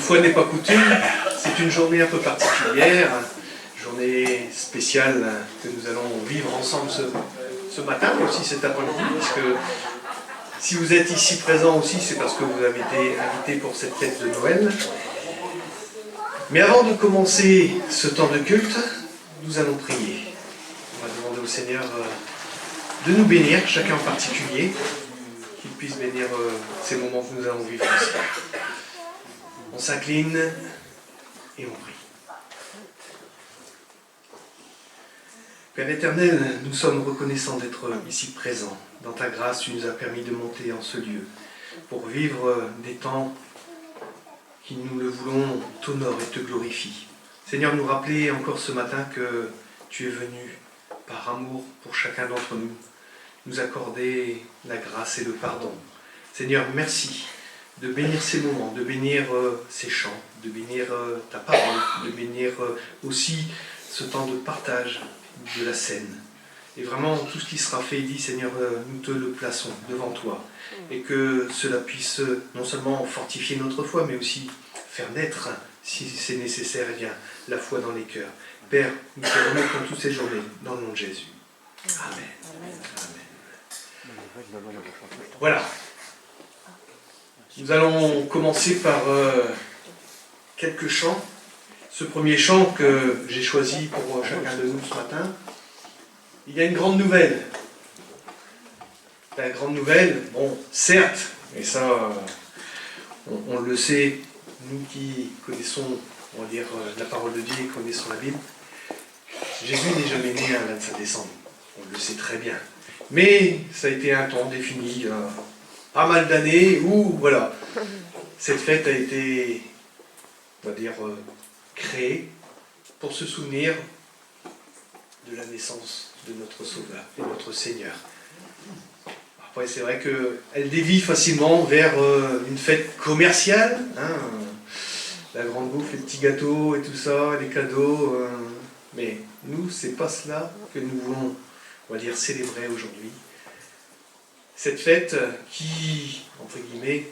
fois n'est pas coutume, c'est une journée un peu particulière, journée spéciale que nous allons vivre ensemble ce matin, mais aussi cet après-midi, parce que si vous êtes ici présents aussi, c'est parce que vous avez été invités pour cette fête de Noël. Mais avant de commencer ce temps de culte, nous allons prier. On va demander au Seigneur de nous bénir, chacun en particulier, qu'il puisse bénir ces moments que nous allons vivre ici. On s'incline et on prie. Père éternel, nous sommes reconnaissants d'être ici présents. Dans ta grâce, tu nous as permis de monter en ce lieu pour vivre des temps qui, nous le voulons, t'honorent et te glorifient. Seigneur, nous rappeler encore ce matin que tu es venu par amour pour chacun d'entre nous, nous accorder la grâce et le pardon. Seigneur, merci de bénir ces moments, de bénir ces chants, de bénir ta parole, de bénir aussi ce temps de partage de la scène. Et vraiment, tout ce qui sera fait, dit Seigneur, nous te le plaçons devant toi. Et que cela puisse non seulement fortifier notre foi, mais aussi faire naître, si c'est nécessaire, eh bien, la foi dans les cœurs. Père, nous te remettons toutes ces journées dans le nom de Jésus. Amen. Amen. Voilà. Nous allons commencer par quelques chants. Ce premier chant que j'ai choisi pour chacun de nous ce matin, il y a une grande nouvelle. La grande nouvelle, bon, certes, et ça, on le sait, nous qui connaissons, on va dire, la parole de Dieu et connaissons la Bible, Jésus n'est jamais né un 25 décembre. On le sait très bien. Mais ça a été un temps défini, pas mal d'années, où, voilà, cette fête a été, on va dire, créée pour se souvenir de la naissance de notre Sauveur et notre Seigneur. Après, c'est vrai qu'elle dévie facilement vers une fête commerciale, hein, la grande bouffe, les petits gâteaux et tout ça, les cadeaux. Mais nous, c'est pas cela que nous voulons, on va dire, célébrer aujourd'hui. Cette fête qui, entre guillemets,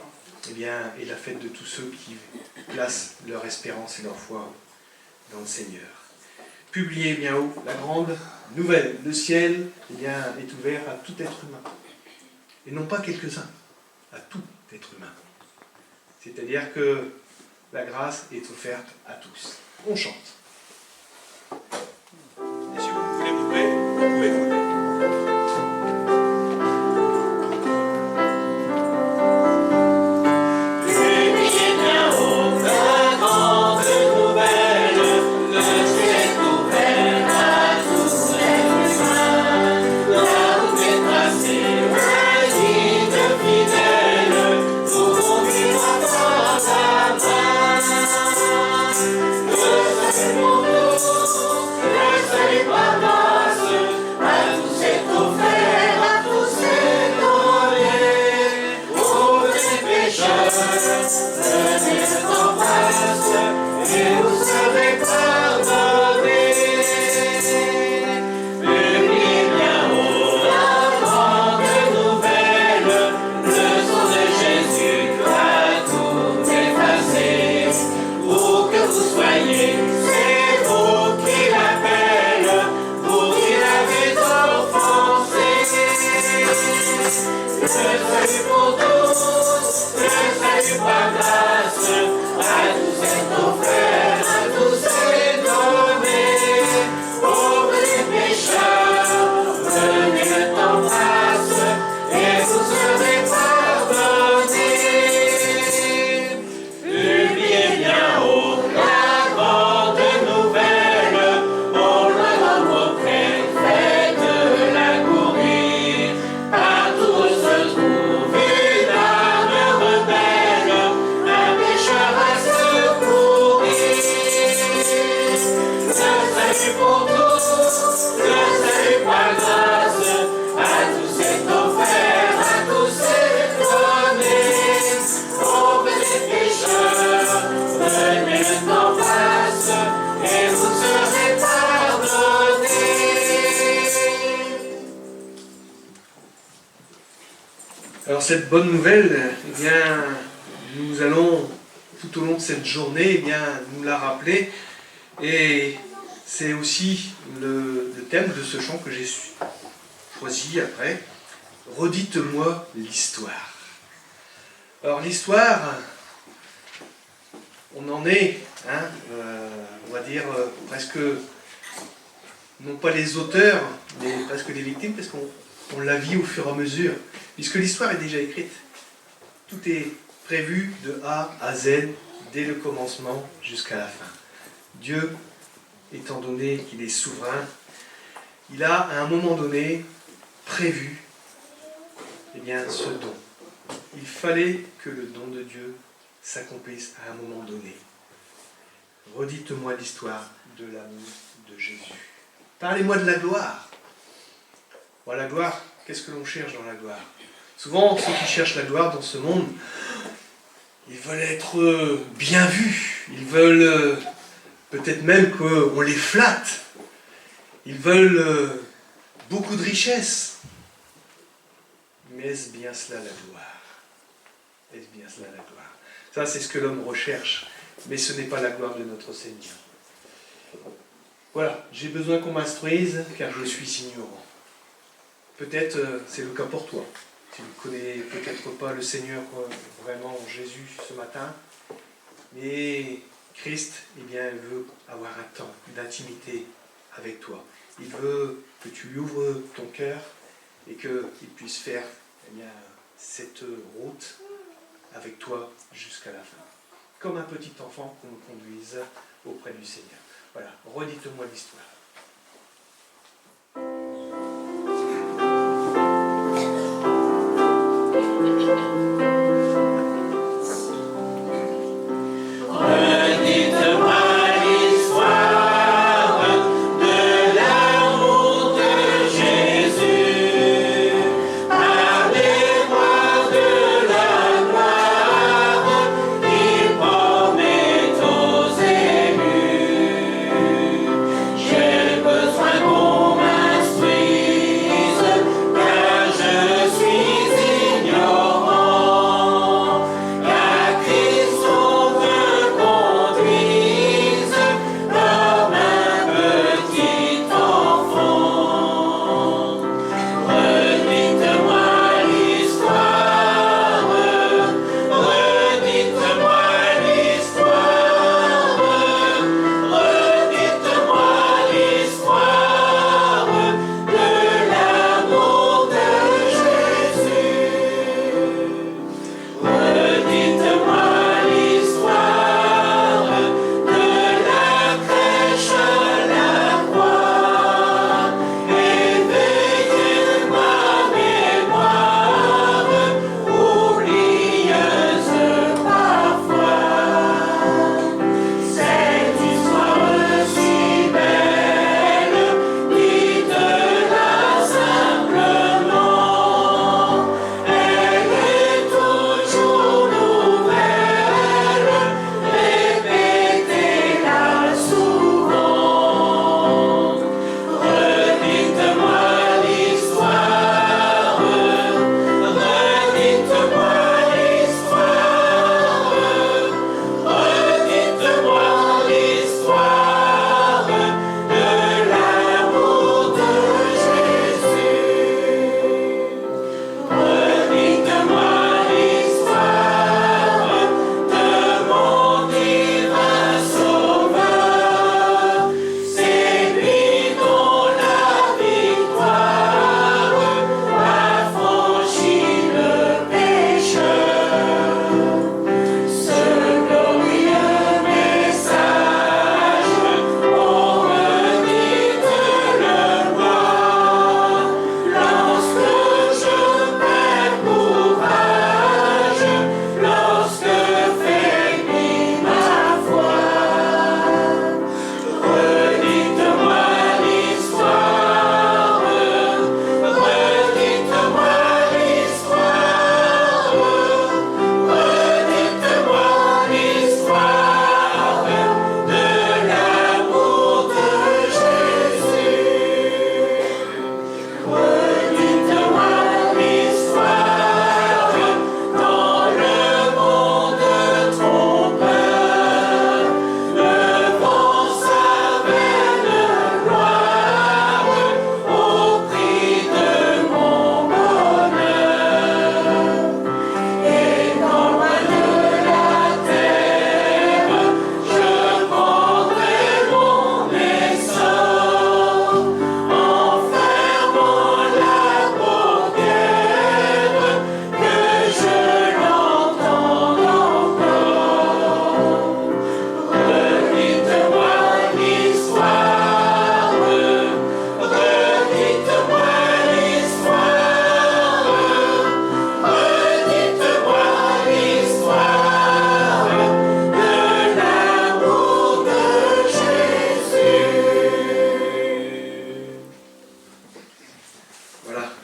eh bien, est la fête de tous ceux qui placent leur espérance et leur foi dans le Seigneur. Publiez bien haut la grande nouvelle. Le ciel, eh bien, est ouvert à tout être humain. Et non pas quelques-uns, à tout être humain. C'est-à-dire que la grâce est offerte à tous. On chante. Et si vous voulez vous lever, vous pouvez vous lever. Alors cette bonne nouvelle, eh bien, nous allons tout au long de cette journée, eh bien, nous l'a rappelé. Et c'est aussi le thème de ce chant que j'ai choisi après. Redites-moi l'histoire. Alors l'histoire, on en est, on va dire, presque, non pas les auteurs, mais presque les victimes, parce qu'on la vit au fur et à mesure, puisque l'histoire est déjà écrite. Tout est prévu de A à Z, dès le commencement jusqu'à la fin. Dieu, étant donné qu'il est souverain, il a à un moment donné prévu ce don. Il fallait que le don de Dieu s'accomplisse à un moment donné. Redites-moi l'histoire de l'amour de Jésus. Parlez-moi de la gloire. Bon, la gloire, qu'est-ce que l'on cherche dans la gloire? Souvent, ceux qui cherchent la gloire dans ce monde, ils veulent être bien vus. Ils veulent peut-être même qu'on les flatte. Ils veulent beaucoup de richesses. Mais est-ce bien cela la gloire? Est-ce bien cela la gloire? Ça, c'est ce que l'homme recherche, mais ce n'est pas la gloire de notre Seigneur. Voilà, j'ai besoin qu'on m'instruise, car je suis ignorant. Peut-être c'est le cas pour toi. Tu ne connais peut-être pas le Seigneur vraiment, Jésus, ce matin, mais Christ, veut avoir un temps d'intimité avec toi. Il veut que tu lui ouvres ton cœur et qu'il puisse faire cette route avec toi jusqu'à la fin. Comme un petit enfant qu'on me conduise auprès du Seigneur. Voilà, redites-moi l'histoire. Yeah.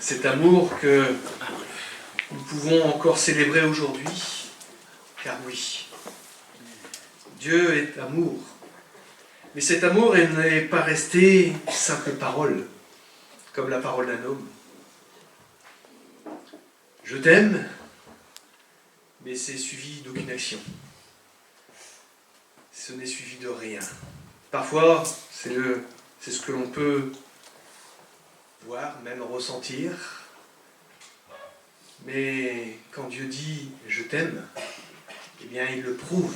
cet amour que nous pouvons encore célébrer aujourd'hui, car oui, Dieu est amour. Mais cet amour, il n'est pas resté simple parole, comme la parole d'un homme. Je t'aime, mais c'est suivi d'aucune action. Ce n'est suivi de rien. Parfois, c'est ce que l'on peut voir, même ressentir. Mais quand Dieu dit « je t'aime », eh bien il le prouve.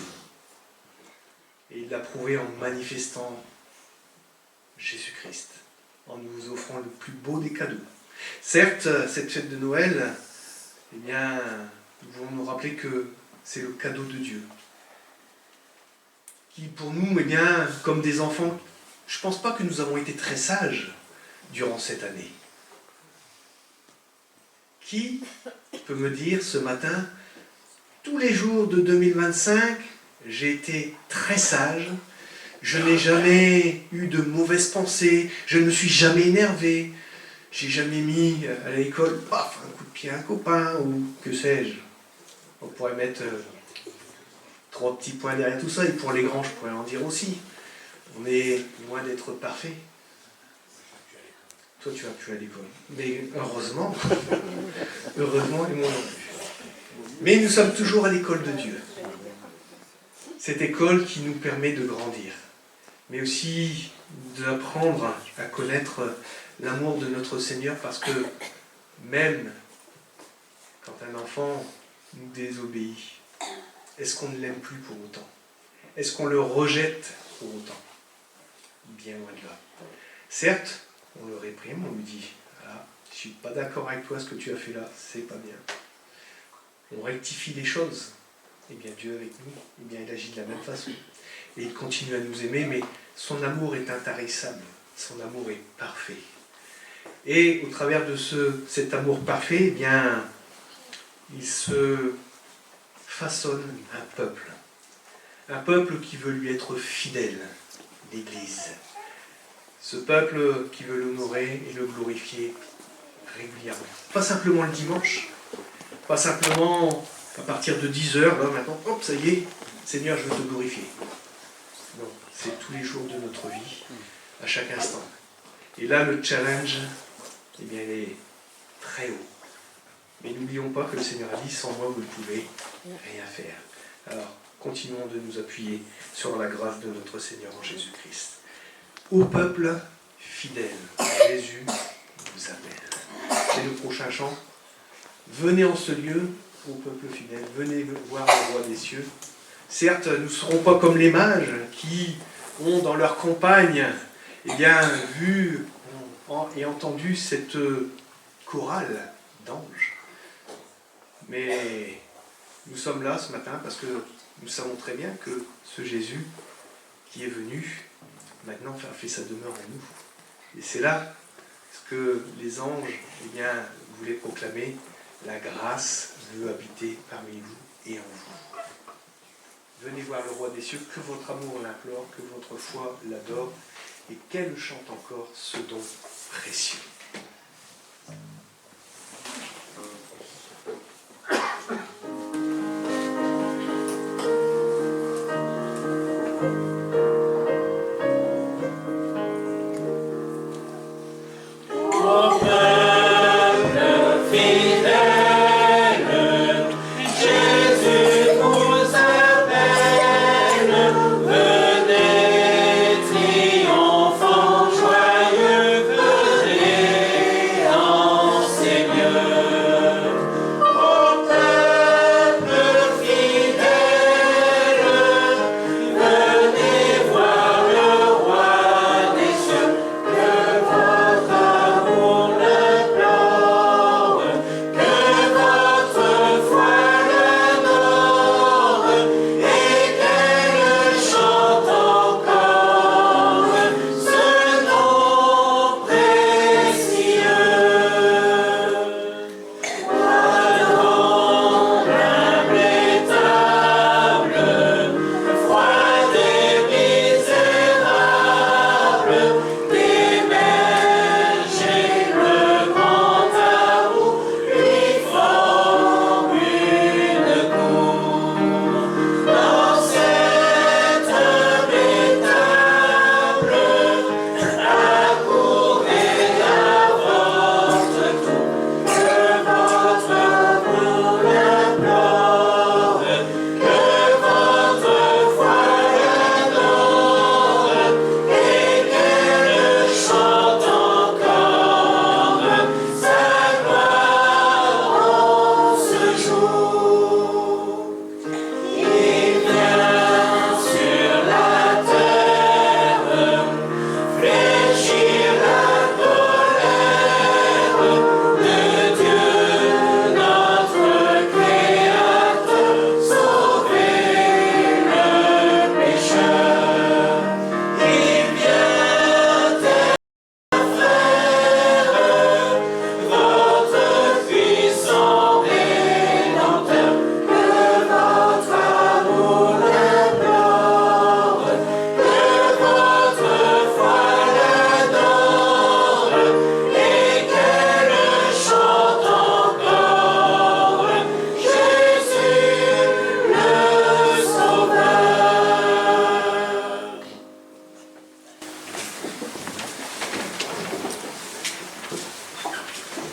Et il l'a prouvé en manifestant Jésus-Christ, en nous offrant le plus beau des cadeaux. Certes, cette fête de Noël, eh bien, nous voulons nous rappeler que c'est le cadeau de Dieu. Qui pour nous, eh bien, comme des enfants, je ne pense pas que nous avons été très sages durant cette année. Qui peut me dire ce matin, tous les jours de 2025, j'ai été très sage, je n'ai jamais eu de mauvaises pensées, je ne me suis jamais énervé, j'ai jamais mis à l'école, paf, un coup de pied à un copain, ou que sais-je. On pourrait mettre 3 petits points derrière tout ça, et pour les grands, je pourrais en dire aussi. On est loin d'être parfait. Toi, tu vas plus à l'école. Mais heureusement, heureusement, et moi non plus. Mais nous sommes toujours à l'école de Dieu. Cette école qui nous permet de grandir, mais aussi d'apprendre à connaître l'amour de notre Seigneur, parce que même quand un enfant nous désobéit, est-ce qu'on ne l'aime plus pour autant? Est-ce qu'on le rejette pour autant? Bien loin de là. Certes, on le réprime, on lui dit « Ah, je ne suis pas d'accord avec toi, ce que tu as fait là, c'est pas bien. » On rectifie les choses. Eh bien, Dieu avec nous, eh bien, il agit de la même façon. Et il continue à nous aimer, mais son amour est intarissable. Son amour est parfait. Et au travers de cet amour parfait, eh bien, il se façonne un peuple. Un peuple qui veut lui être fidèle, l'Église. Ce peuple qui veut l'honorer et le glorifier régulièrement. Pas simplement le dimanche, pas simplement à partir de 10h, là maintenant, hop, ça y est, Seigneur, je veux te glorifier. Non, c'est tous les jours de notre vie, à chaque instant. Et là, le challenge, eh bien, il est très haut. Mais n'oublions pas que le Seigneur a dit, sans moi, vous ne pouvez rien faire. Alors, continuons de nous appuyer sur la grâce de notre Seigneur en Jésus-Christ. Ô peuple fidèle, Jésus vous appelle. C'est le prochain chant. Venez en ce lieu, ô peuple fidèle, venez voir le roi des cieux. Certes, nous ne serons pas comme les mages qui ont dans leur campagne eh bien, vu et entendu cette chorale d'anges. Mais nous sommes là ce matin parce que nous savons très bien que ce Jésus qui est venu, maintenant fait sa demeure en nous. Et c'est là ce que les anges eh bien, voulaient proclamer, la grâce veut habiter parmi vous et en vous. Venez voir le roi des cieux, que votre amour l'implore, que votre foi l'adore, et qu'elle chante encore ce don précieux. Venez, triomphants, joyeux, venez.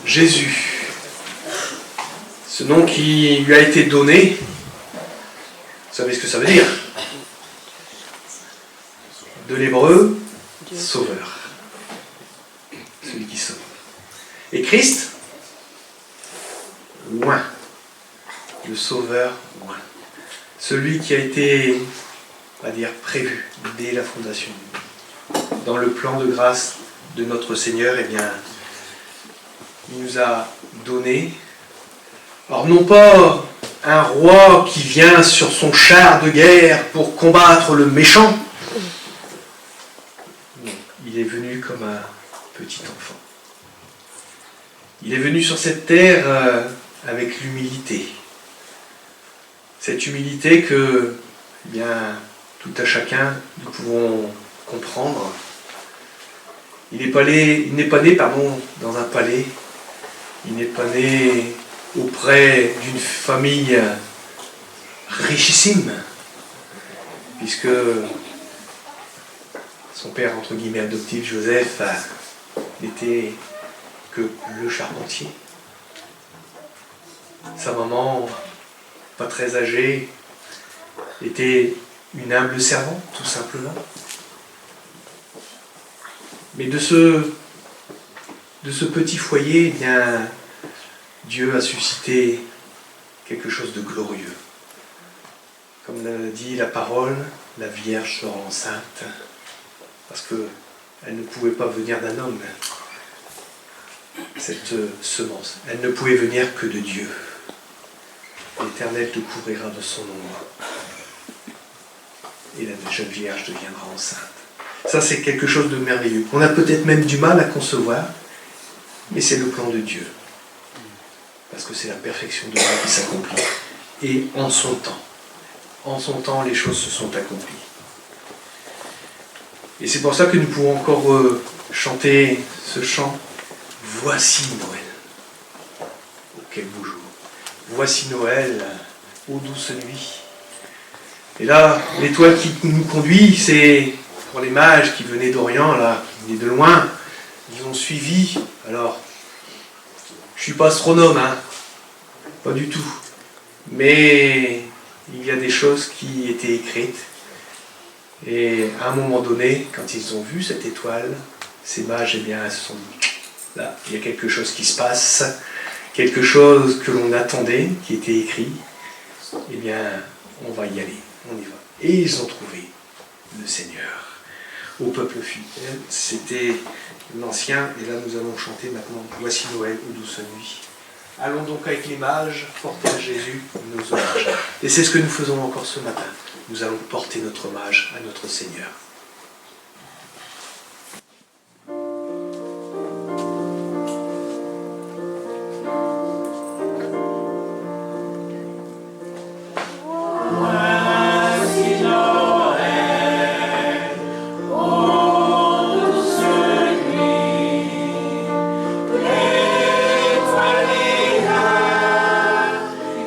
Jésus, ce nom qui lui a été donné, vous savez ce que ça veut dire? De l'hébreu, sauveur. Celui qui sauve. Et Christ, loin. Le sauveur, loin. Celui qui a été, on va dire, prévu dès la fondation du monde. Dans le plan de grâce de notre Seigneur, eh bien, il nous a donné, alors non pas un roi qui vient sur son char de guerre pour combattre le méchant. Non, il est venu comme un petit enfant. Il est venu sur cette terre avec l'humilité. Cette humilité que, eh bien, tout à chacun, nous pouvons comprendre. Il n'est pas né, dans un palais. Il n'est pas né auprès d'une famille richissime, puisque son père, entre guillemets, adoptif, Joseph, n'était que le charpentier. Sa maman, pas très âgée, était une humble servante, tout simplement. Mais de ce petit foyer, eh bien, Dieu a suscité quelque chose de glorieux. Comme l'a dit la parole, la Vierge sera enceinte, parce qu'elle ne pouvait pas venir d'un homme, cette semence. Elle ne pouvait venir que de Dieu. L'Éternel te couvrira de son ombre. Et la jeune Vierge deviendra enceinte. Ça, c'est quelque chose de merveilleux. On a peut-être même du mal à concevoir, mais c'est le plan de Dieu. Parce que c'est la perfection de Dieu qui s'accomplit. Et en son temps, les choses se sont accomplies. Et c'est pour ça que nous pouvons encore chanter ce chant. Voici Noël. Oh, quel beau jour. Voici Noël, ô douce nuit. Et là, l'étoile qui nous conduit, c'est pour les mages qui venaient d'Orient, là, qui venaient de loin. Ils ont suivi. Alors, je ne suis pas astronome, hein, pas du tout. Mais il y a des choses qui étaient écrites. Et à un moment donné, quand ils ont vu cette étoile, ces mages, eh bien, se sont dit, là, il y a quelque chose qui se passe, quelque chose que l'on attendait, qui était écrit. Eh bien, on va y aller, on y va. Et ils ont trouvé le Seigneur. Au peuple fidèle, c'était l'ancien, et là nous allons chanter maintenant « Voici Noël, ô douce nuit ». Allons donc avec les mages porter à Jésus nos hommages. Et c'est ce que nous faisons encore ce matin. Nous allons porter notre hommage à notre Seigneur.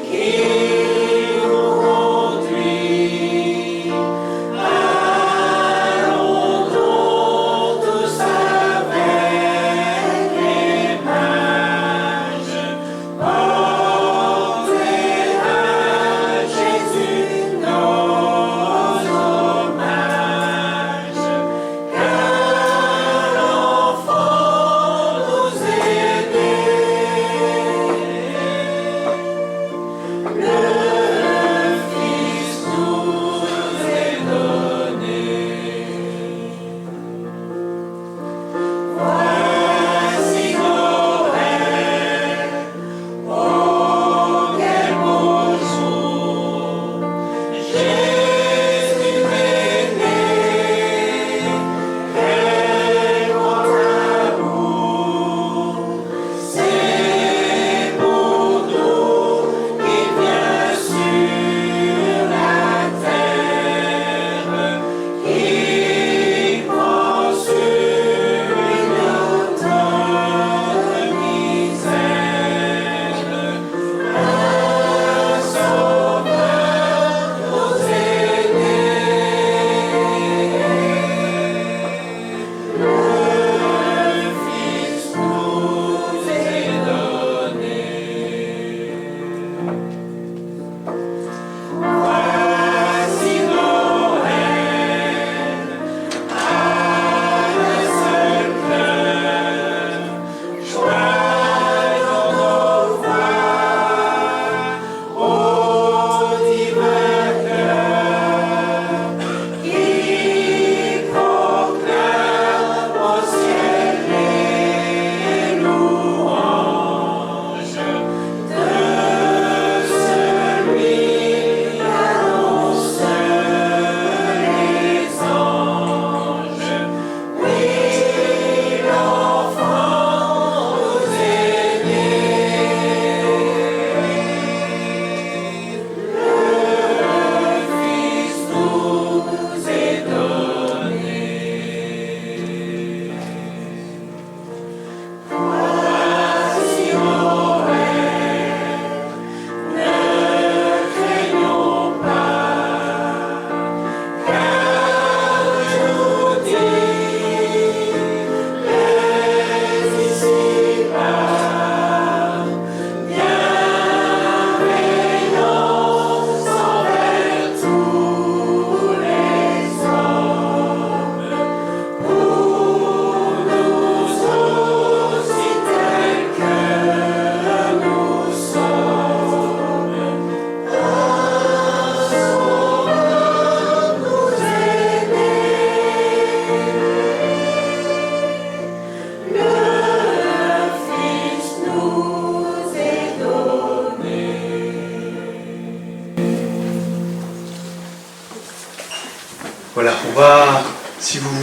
Qui aujourd'hui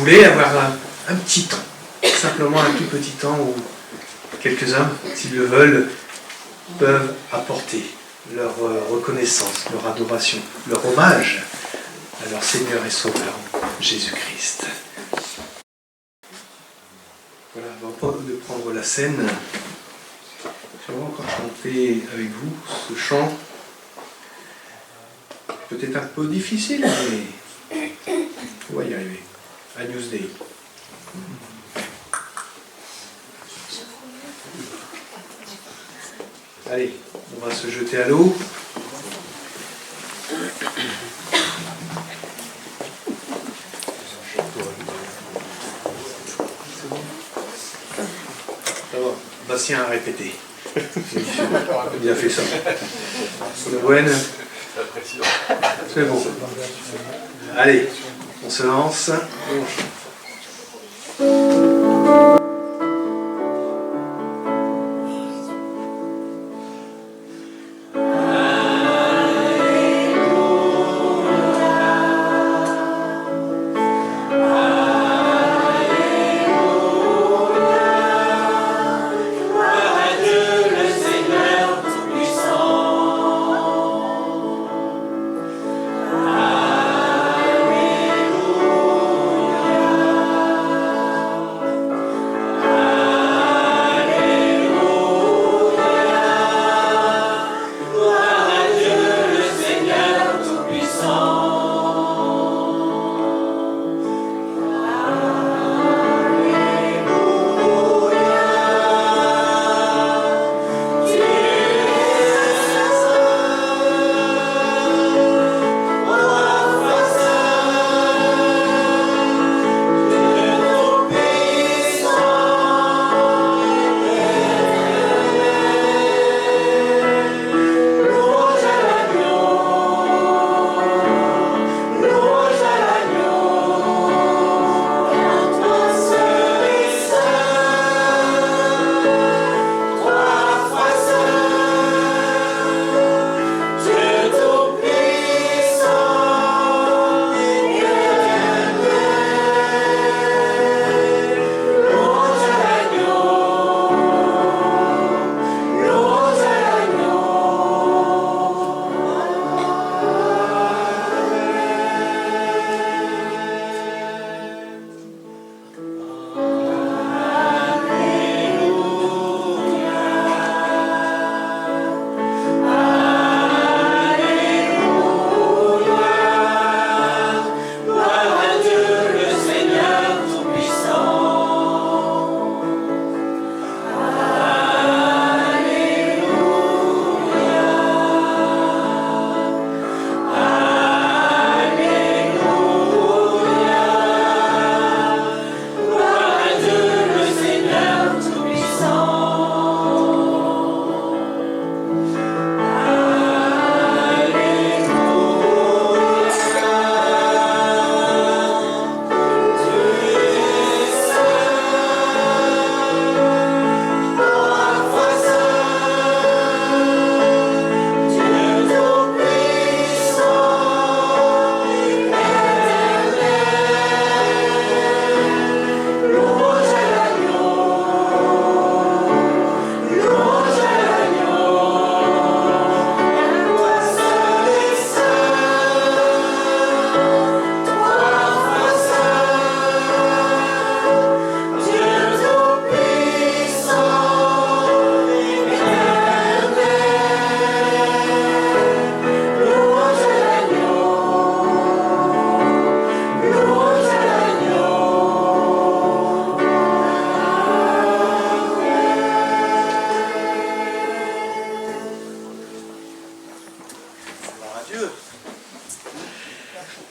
voulais avoir un petit temps, simplement un tout petit temps où quelques-uns, s'ils le veulent, peuvent apporter leur reconnaissance, leur adoration, leur hommage à leur Seigneur et Sauveur, Jésus-Christ. Voilà, avant de prendre la scène, j'aimerais encore chanter avec vous ce chant, peut-être un peu difficile, mais on va y arriver. Agnus Dei. Allez, on va se jeter à l'eau. D'abord, Bastien a répété. Il a fait ça. Gwen, c'est bon. Allez, on se lance.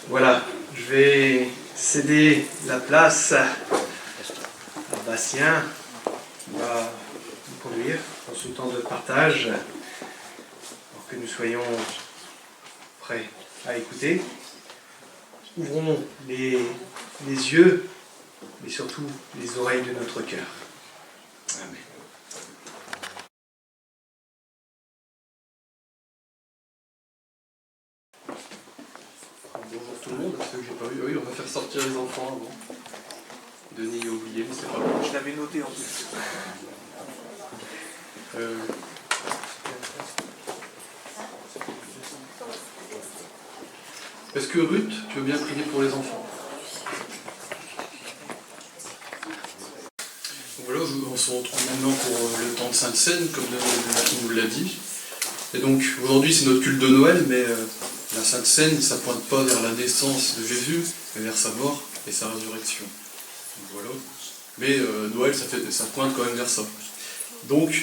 Voilà, je vais céder la place à Bastien qui va nous conduire dans ce temps de partage pour que nous soyons prêts à écouter. Ouvrons les yeux, mais surtout les oreilles de notre cœur. Amen. Bonjour tout le monde, ceux que j'ai pas vu. Oui, on va faire sortir les enfants avant. Denis a oublié, mais c'est pas grave. Je l'avais noté en plus. Est-ce que Ruth, tu veux bien prier pour les enfants? Donc voilà, on se retrouve maintenant pour le temps de Sainte Seine, comme Denis nous l'a dit. Et donc aujourd'hui c'est notre culte de Noël, mais la Sainte Seine, ça ne pointe pas vers la naissance de Jésus, mais vers sa mort et sa résurrection. Donc voilà. Mais Noël, ça pointe quand même vers ça. Donc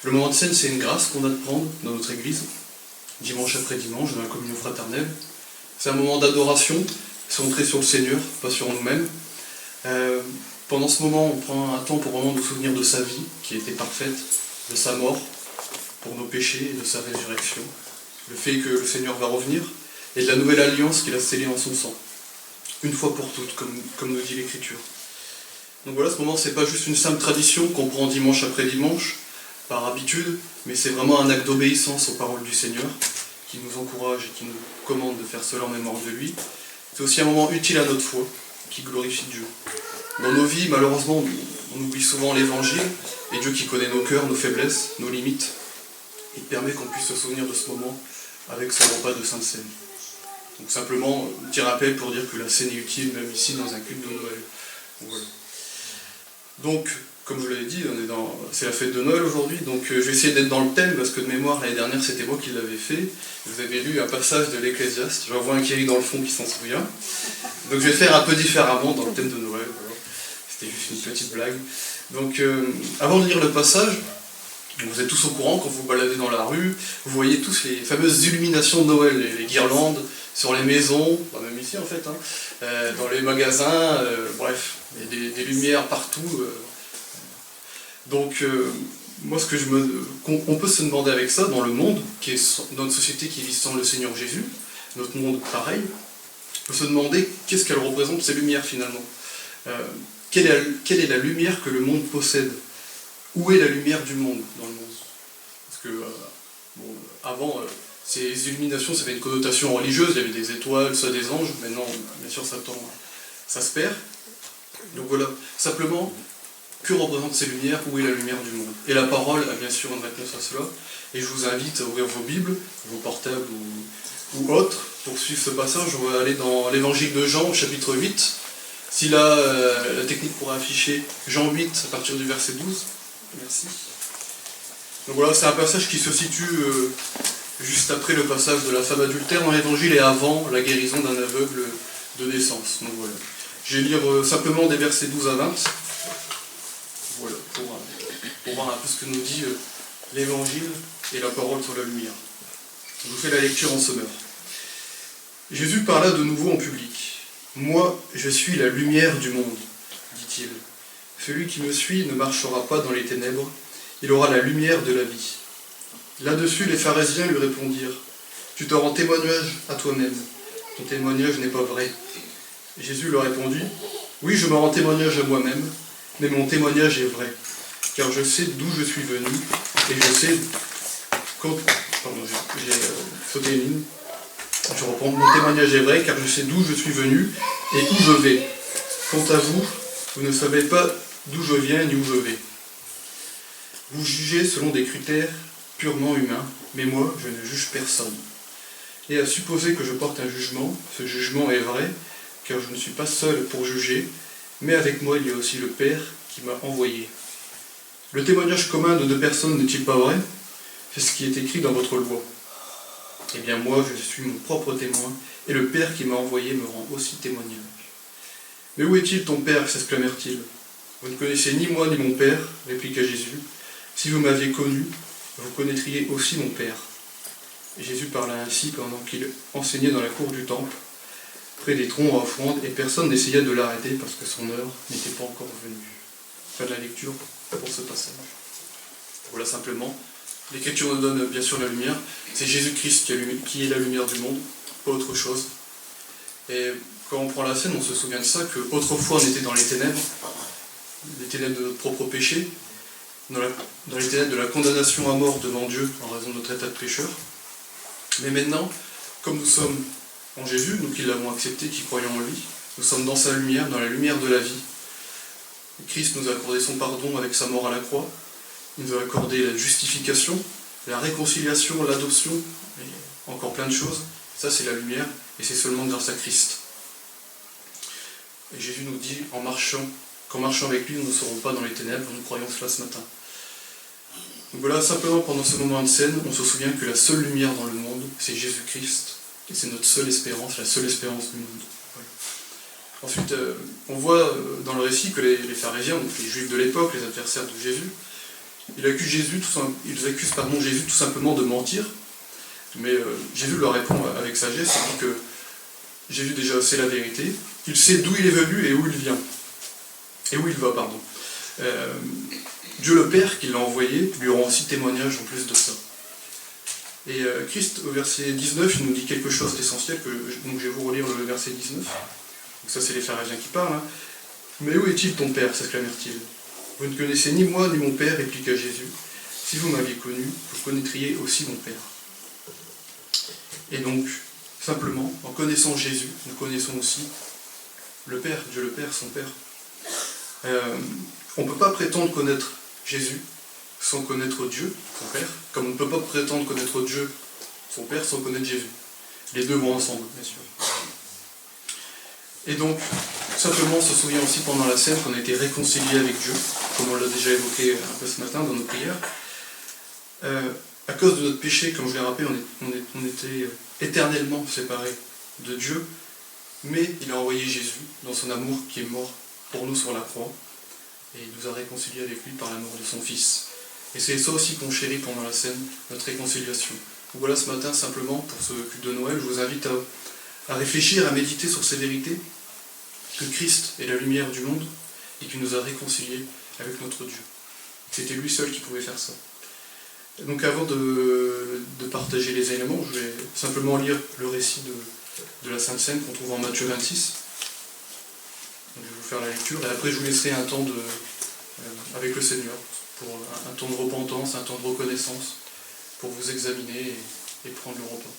le moment de Seine, c'est une grâce qu'on a de prendre dans notre église, dimanche après dimanche, dans la communion fraternelle. C'est un moment d'adoration, centré sur le Seigneur, pas sur nous-mêmes. Pendant ce moment, on prend un temps pour vraiment nous souvenir de sa vie, qui était parfaite, de sa mort, pour nos péchés et de sa résurrection. Le fait que le Seigneur va revenir, et de la nouvelle alliance qu'il a scellée en son sang. Une fois pour toutes, comme nous dit l'Écriture. Donc voilà, ce moment, c'est pas juste une simple tradition qu'on prend dimanche après dimanche, par habitude, mais c'est vraiment un acte d'obéissance aux paroles du Seigneur, qui nous encourage et qui nous commande de faire cela en mémoire de lui. C'est aussi un moment utile à notre foi, qui glorifie Dieu. Dans nos vies, malheureusement, on oublie souvent l'Évangile, et Dieu qui connaît nos cœurs, nos faiblesses, nos limites, il permet qu'on puisse se souvenir de ce moment avec ce repas de Sainte Seine. Donc simplement, un petit rappel pour dire que la scène est utile, même ici, dans un culte de Noël. Voilà. Donc, comme je l'avais dit, c'est la fête de Noël aujourd'hui, donc je vais essayer d'être dans le thème, parce que de mémoire, l'année dernière, c'était moi qui l'avais fait. Vous avez lu un passage de l'Ecclésiaste, je vois un Kiri dans le fond qui s'en souvient. Donc je vais faire un peu différemment dans le thème de Noël, voilà. C'était juste une petite blague. Donc, avant de lire le passage, vous êtes tous au courant, quand vous baladez dans la rue, vous voyez tous les fameuses illuminations de Noël, les guirlandes sur les maisons, même ici en fait, dans les magasins, bref, il y a des lumières partout. Donc, moi, on peut se demander avec ça, dans le monde, dans notre société qui vit sans le Seigneur Jésus, notre monde pareil, on peut se demander qu'est-ce qu'elle représente, ces lumières finalement. Quelle est la lumière que le monde possède? Où est la lumière du monde dans le monde? Parce que, avant, ces illuminations, ça avait une connotation religieuse, il y avait des étoiles, ça des anges, maintenant, bien sûr, ça se perd. Donc voilà, simplement, que représentent ces lumières? Où est la lumière du monde? Et la parole a bien sûr une réponse à cela, et je vous invite à ouvrir vos Bibles, vos portables ou autres, pour suivre ce passage. On va aller dans l'évangile de Jean, chapitre 8. Si là, la technique pourra afficher Jean 8, à partir du verset 12. Merci. Donc voilà, c'est un passage qui se situe juste après le passage de la femme adultère dans l'évangile et avant la guérison d'un aveugle de naissance. Donc voilà. Je vais lire simplement des versets 12 à 20. Voilà, pour voir un peu ce que nous dit l'évangile et la parole sur la lumière. Je vous fais la lecture en sommeur. Jésus parla de nouveau en public. « Moi, je suis la lumière du monde, dit-il. Celui qui me suit ne marchera pas dans les ténèbres, il aura la lumière de la vie. » Là-dessus, les pharisiens lui répondirent, « Tu te rends témoignage à toi-même, ton témoignage n'est pas vrai. » Jésus leur répondit, « Oui, je me rends témoignage à moi-même, mais mon témoignage est vrai, car je sais d'où je suis venu, et je sais quand... » Pardon, j'ai sauté une ligne. Je reprends, mon témoignage est vrai, car je sais d'où je suis venu et où je vais. Quant à vous, vous ne savez pas d'où je viens ni où je vais. Vous jugez selon des critères purement humains, mais moi, je ne juge personne. Et à supposer que je porte un jugement, ce jugement est vrai, car je ne suis pas seul pour juger, mais avec moi il y a aussi le Père qui m'a envoyé. Le témoignage commun de deux personnes n'est-il pas vrai? C'est ce qui est écrit dans votre loi. Eh bien moi, je suis mon propre témoin, et le Père qui m'a envoyé me rend aussi témoignage. Mais où est-il ton Père? S'exclamèrent-ils. Vous ne connaissez ni moi ni mon Père, répliqua Jésus. Si vous m'aviez connu, vous connaîtriez aussi mon Père. Et Jésus parla ainsi pendant qu'il enseignait dans la cour du temple, près des troncs à offrande, et personne n'essaya de l'arrêter parce que son heure n'était pas encore venue. Fin de la lecture pour ce passage. Voilà simplement. L'Écriture nous donne bien sûr la lumière. C'est Jésus-Christ qui est la lumière du monde, pas autre chose. Et quand on prend la scène, on se souvient de ça, qu'autrefois on était dans les ténèbres de notre propre péché, dans les ténèbres de la condamnation à mort devant Dieu en raison de notre état de pécheur. Mais maintenant, comme nous sommes en Jésus, nous qui l'avons accepté, qui croyons en lui, nous sommes dans sa lumière, dans la lumière de la vie. Christ nous a accordé son pardon avec sa mort à la croix. Il nous a accordé la justification, la réconciliation, l'adoption, et encore plein de choses. Ça, c'est la lumière, et c'est seulement grâce à Christ. Et Jésus nous dit, qu'en marchant avec lui, nous ne serons pas dans les ténèbres. Nous croyons cela ce matin. Donc voilà, simplement pendant ce moment de scène, on se souvient que la seule lumière dans le monde, c'est Jésus-Christ, et c'est notre seule espérance, la seule espérance du monde. Voilà. Ensuite, on voit dans le récit que les pharisiens, donc les juifs de l'époque, les adversaires de Jésus, ils accusent Jésus tout simplement de mentir, mais Jésus leur répond avec sagesse, il dit que Jésus déjà sait la vérité, il sait d'où il est venu et où il vient, et où il va, pardon. Dieu le Père qui l'a envoyé lui rend aussi témoignage en plus de ça. Et Christ, au verset 19, il nous dit quelque chose d'essentiel, donc je vais vous relire le verset 19. Donc ça, c'est les pharisiens qui parlent. Hein. Mais où est-il ton Père s'exclamèrent-ils. Vous ne connaissez ni moi ni mon Père, répliqua Jésus. Si vous m'aviez connu, vous connaîtriez aussi mon Père. Et donc, simplement, en connaissant Jésus, nous connaissons aussi le Père, Dieu le Père, son Père. On ne peut pas prétendre connaître Jésus sans connaître Dieu, son Père, comme on ne peut pas prétendre connaître Dieu, son Père, sans connaître Jésus. Les deux vont ensemble, bien sûr. Et donc, simplement, on se souvient aussi pendant la scène qu'on a été réconcilié avec Dieu, comme on l'a déjà évoqué un peu ce matin dans nos prières. À cause de notre péché, comme je l'ai rappelé, on était éternellement séparés de Dieu, mais il a envoyé Jésus dans son amour qui est mort pour nous sur la croix, et il nous a réconciliés avec lui par la mort de son Fils. Et c'est ça aussi qu'on chérit pendant la scène, notre réconciliation. Donc voilà, ce matin, simplement, pour ce culte de Noël, je vous invite à réfléchir, à méditer sur ces vérités, que Christ est la lumière du monde, et qu'il nous a réconciliés avec notre Dieu. C'était lui seul qui pouvait faire ça. Et donc avant de partager les éléments, je vais simplement lire le récit de la Sainte Seine qu'on trouve en Matthieu 26. Donc, je vais vous faire la lecture, et après je vous laisserai un temps avec le Seigneur, pour un temps de repentance, un temps de reconnaissance, pour vous examiner et prendre le repas.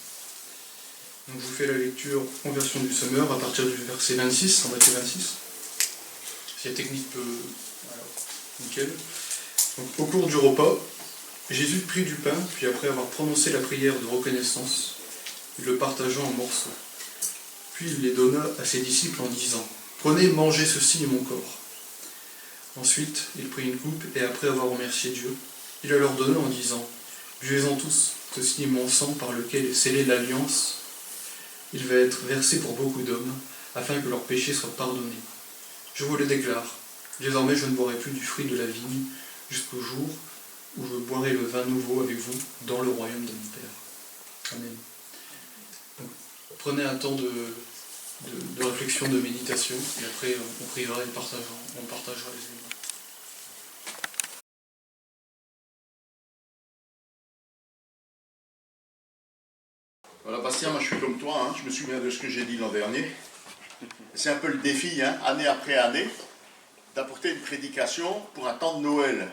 Donc je vous fais la lecture en version du Semeur, à partir du verset 26, en Matthieu 26. Si la technique peut... Voilà, nickel. Donc, au cours du repas, Jésus prit du pain, puis après avoir prononcé la prière de reconnaissance, il le partagea en morceaux. Puis il les donna à ses disciples en disant « Prenez, mangez, ceci est mon corps. » Ensuite, il prit une coupe, et après avoir remercié Dieu, il la leur donna en disant « Buvez-en tous, ceci est mon sang par lequel est scellée l'alliance. Il va être versé pour beaucoup d'hommes, afin que leurs péchés soient pardonnés. Je vous le déclare, désormais je ne boirai plus du fruit de la vigne, jusqu'au jour où je boirai le vin nouveau avec vous dans le royaume de mon Père. » Amen. Donc, prenez un temps de réflexion, de méditation, et après on priera et on partagera les éléments. Voilà Bastien, moi je suis comme toi, hein, je me souviens de ce que j'ai dit l'an dernier. C'est un peu le défi, hein, année après année, d'apporter une prédication pour un temps de Noël.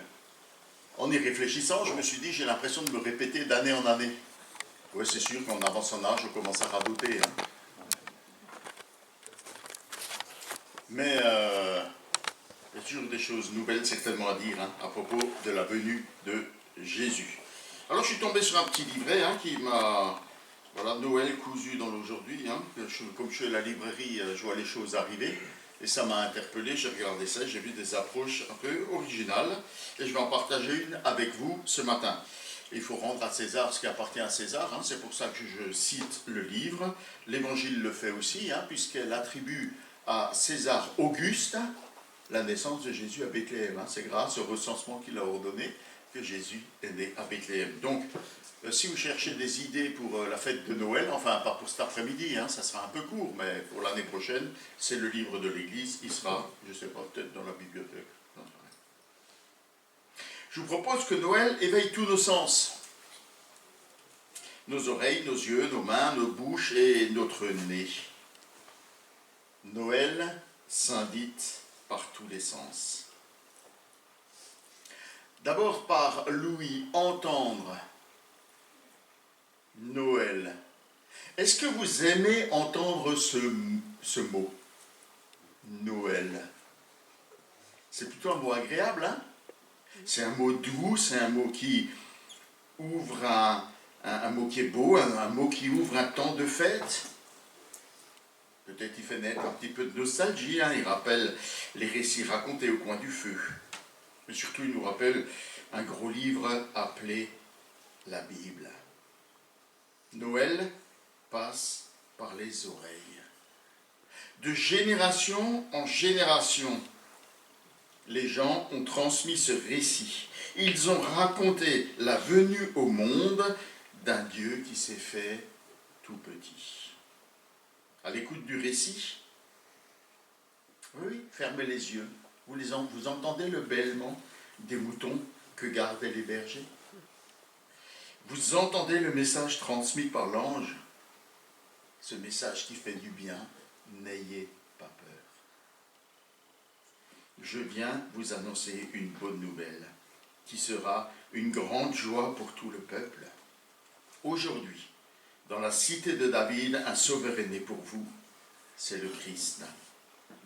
En y réfléchissant, je me suis dit, j'ai l'impression de me répéter d'année en année. Oui, c'est sûr qu'en avance en âge, je commence à radoter. Hein. Mais il y a toujours des choses nouvelles certainement à dire hein, à propos de la venue de Jésus. Alors je suis tombé sur un petit livret hein, qui m'a... Voilà, Noël cousu dans l'aujourd'hui. Hein. Comme je suis à la librairie, je vois les choses arriver. Et ça m'a interpellé, j'ai regardé ça, j'ai vu des approches un peu originales. Et je vais en partager une avec vous ce matin. Il faut rendre à César ce qui appartient à César. Hein. C'est pour ça que je cite le livre. L'Évangile le fait aussi, hein, puisqu'elle attribue à César Auguste la naissance de Jésus à Bethléem. Hein. C'est grâce au recensement qu'il a ordonné que Jésus est né à Bethléem. Donc, si vous cherchez des idées pour la fête de Noël, enfin pas pour cet après-midi, hein, ça sera un peu court, mais pour l'année prochaine, c'est le livre de l'Église, il sera, je ne sais pas, peut-être dans la bibliothèque. Je vous propose que Noël éveille tous nos sens. Nos oreilles, nos yeux, nos mains, nos bouches et notre nez. Noël s'invite par tous les sens. D'abord par l'ouïe, entendre Noël. Est-ce que vous aimez entendre ce mot, Noël? C'est plutôt un mot agréable, hein? C'est un mot doux, c'est un mot qui ouvre un mot qui est beau, un mot qui ouvre un temps de fête. Peut-être il fait naître un petit peu de nostalgie, hein? Il rappelle les récits racontés au coin du feu. Mais surtout, il nous rappelle un gros livre appelé la Bible. Noël passe par les oreilles. De génération en génération, les gens ont transmis ce récit. Ils ont raconté la venue au monde d'un Dieu qui s'est fait tout petit. À l'écoute du récit, oui, fermez les yeux. Vous entendez le bêlement des moutons que gardaient les bergers? Vous entendez le message transmis par l'ange? Ce message qui fait du bien, n'ayez pas peur. Je viens vous annoncer une bonne nouvelle, qui sera une grande joie pour tout le peuple. Aujourd'hui, dans la cité de David, un sauveur est né pour vous. C'est le Christ,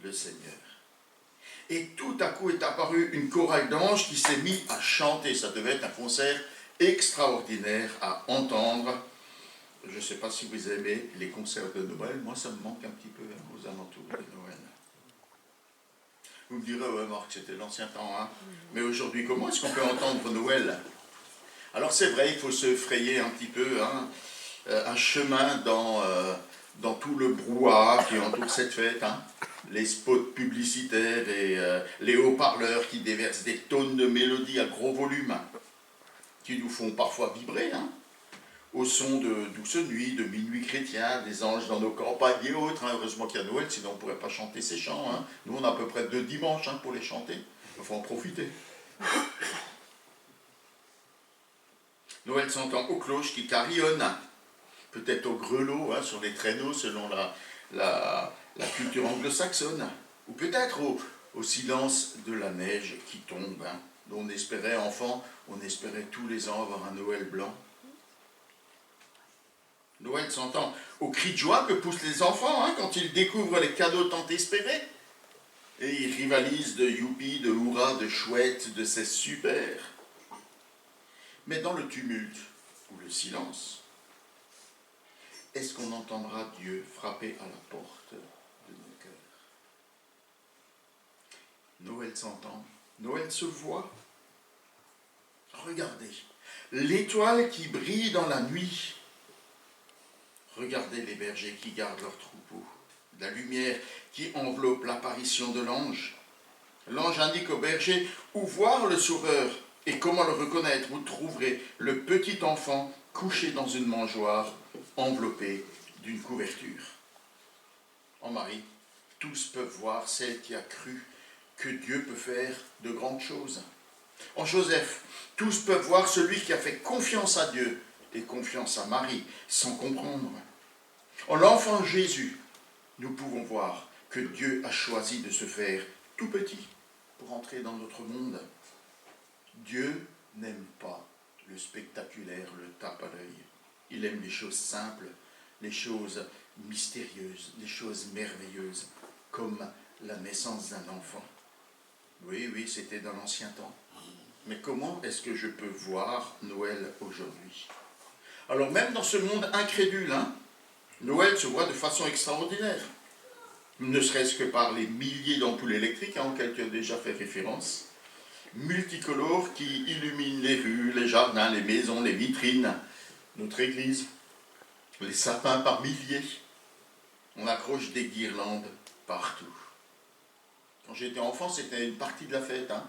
le Seigneur. Et tout à coup est apparue une chorale d'anges qui s'est mis à chanter. Ça devait être un concert extraordinaire à entendre. Je ne sais pas si vous aimez les concerts de Noël. Moi, ça me manque un petit peu aux alentours de Noël. Vous me direz, ouais, Marc, c'était l'ancien temps, hein. Mais aujourd'hui, comment est-ce qu'on peut entendre Noël? Alors, c'est vrai, il faut se frayer un petit peu, hein, un chemin dans tout le brouhaha qui entoure cette fête, hein. Les spots publicitaires et les haut-parleurs qui déversent des tonnes de mélodies à gros volume, qui nous font parfois vibrer, hein, au son de Douce Nuit, de Minuit chrétien, des anges dans nos campagnes et autres. Hein. Heureusement qu'il y a Noël, sinon on ne pourrait pas chanter ces chants. Hein. Nous, on a à peu près 2 dimanches, hein, pour les chanter. Il faut en profiter. Noël s'entend aux cloches qui carillonnent, peut-être au grelot, hein, sur les traîneaux, selon la culture anglo-saxonne, ou peut-être au silence de la neige qui tombe, hein, dont on espérait, enfant, on espérait tous les ans avoir un Noël blanc. Noël s'entend au cri de joie que poussent les enfants, hein, quand ils découvrent les cadeaux tant espérés. Et ils rivalisent de youpi, de hurrah, de chouette, de c'est super. Mais dans le tumulte ou le silence, est-ce qu'on entendra Dieu frapper à la porte de nos cœurs? Noël s'entend, Noël se voit. Regardez, l'étoile qui brille dans la nuit. Regardez les bergers qui gardent leurs troupeaux. La lumière qui enveloppe l'apparition de l'ange. L'ange indique aux bergers où voir le sauveur et comment le reconnaître. Vous trouverez le petit enfant couché dans une mangeoire, enveloppé d'une couverture. En Marie, tous peuvent voir celle qui a cru que Dieu peut faire de grandes choses. En Joseph, tous peuvent voir celui qui a fait confiance à Dieu et confiance à Marie, sans comprendre. En l'enfant Jésus, nous pouvons voir que Dieu a choisi de se faire tout petit pour entrer dans notre monde. Dieu n'aime pas le spectaculaire, le tape à l'œil. Il aime les choses simples, les choses mystérieuses, les choses merveilleuses, comme la naissance d'un enfant. Oui, c'était dans l'ancien temps. Mais comment est-ce que je peux voir Noël aujourd'hui? Alors même dans ce monde incrédule, hein, Noël se voit de façon extraordinaire. Ne serait-ce que par les milliers d'ampoules électriques, hein, auxquelles tu as déjà fait référence, multicolores qui illuminent les rues, les jardins, les maisons, les vitrines, notre église, les sapins par milliers. On accroche des guirlandes partout. Quand j'étais enfant, c'était une partie de la fête, hein.